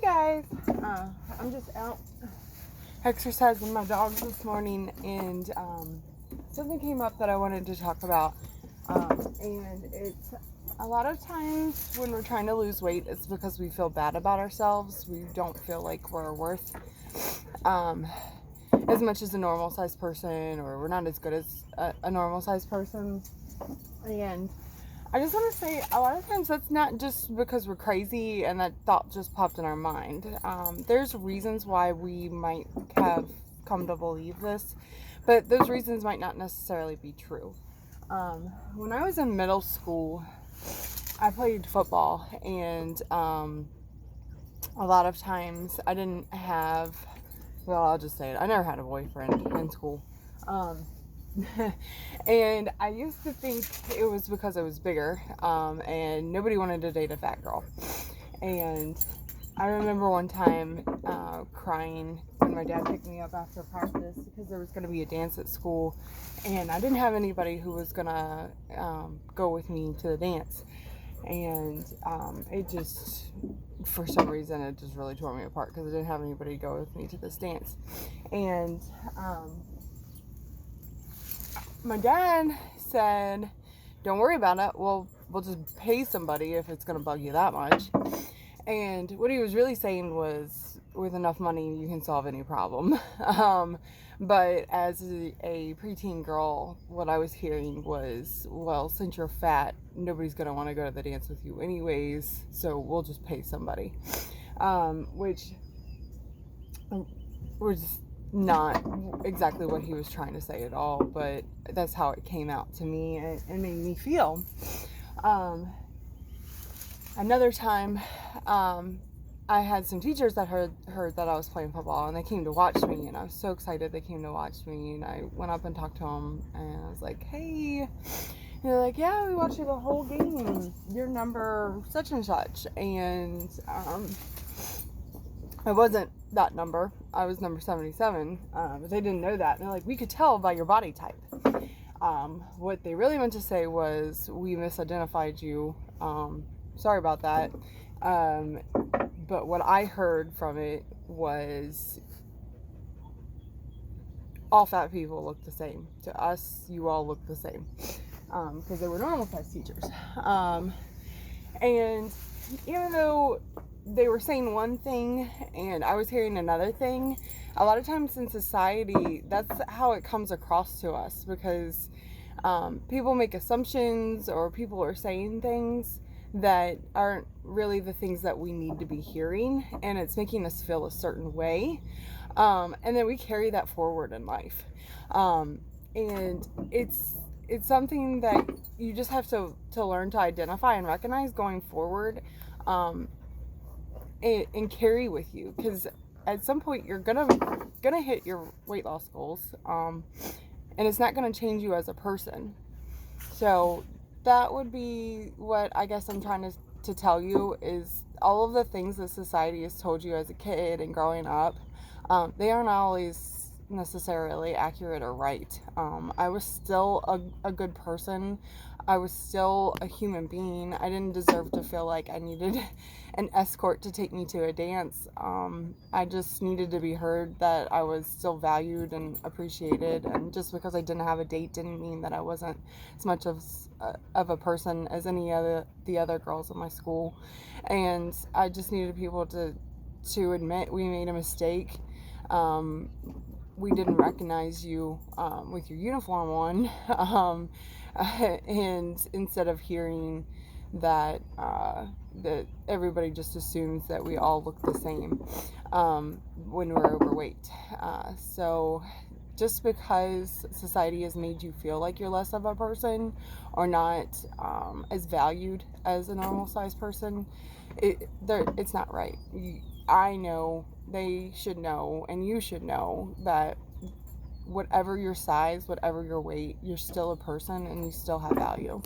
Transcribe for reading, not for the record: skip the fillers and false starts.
guys, I'm just out exercising my dogs this morning, and something came up that I wanted to talk about, and it's a lot of times when we're trying to lose weight, it's because we feel bad about ourselves. We don't feel like we're worth as much as a normal sized person, or we're not as good as a normal sized person. And I just want to say, a lot of times that's not just because we're crazy and that thought just popped in our mind. There's reasons why we might have come to believe this, but those reasons might not necessarily be true. When I was in middle school, I played football, and a lot of times I didn't have, well, I'll just say it, I never had a boyfriend in school. And I used to think it was because I was bigger, and nobody wanted to date a fat girl. And I remember one time crying when my dad picked me up after practice because there was going to be a dance at school, and I didn't have anybody who was going to go with me to the dance. And it just, for some reason, it just really tore me apart because I didn't have anybody go with me to this dance. And my dad said, don't worry about it. We'll just pay somebody if it's going to bug you that much. And what he was really saying was, with enough money, you can solve any problem. But as a preteen girl, what I was hearing was, well, since you're fat, nobody's going to want to go to the dance with you anyways, so we'll just pay somebody. Which was not exactly what he was trying to say at all, but that's how it came out to me and made me feel. Another time, I had some teachers that heard that I was playing football, and they came to watch me, and I was so excited they came to watch me, and I went up and talked to them, and I was like, hey, and they're like, yeah, we watched you the whole game, you're number such and such. And I wasn't that number, I was number 77, but they didn't know that, and they're like, we could tell by your body type. What they really meant to say was, we misidentified you, sorry about that. But what I heard from it was, all fat people look the same. To us, you all look the same. Because they were normal size teachers. And even though they were saying one thing and I was hearing another thing, a lot of times in society, that's how it comes across to us, because people make assumptions, or people are saying things that aren't really the things that we need to be hearing, and it's making us feel a certain way, and then we carry that forward in life, and it's something that you just have to learn to identify and recognize going forward, and carry with you, because at some point you're gonna hit your weight loss goals, and it's not gonna change you as a person. So that would be what I guess I'm trying to tell you, is all of the things that society has told you as a kid and growing up, they aren't always necessarily accurate or right. I was still a good person. I was still a human being. I didn't deserve to feel like I needed an escort to take me to a dance. I just needed to be heard that I was still valued and appreciated, and just because I didn't have a date didn't mean that I wasn't as much of a person as any of the other girls in my school. And I just needed people to admit we made a mistake. We didn't recognize you with your uniform on, and instead of hearing that that everybody just assumes that we all look the same when we're overweight. So just because society has made you feel like you're less of a person, or not as valued as a normal sized person, it's not right. I know, they should know, and you should know that whatever your size, whatever your weight, you're still a person and you still have value.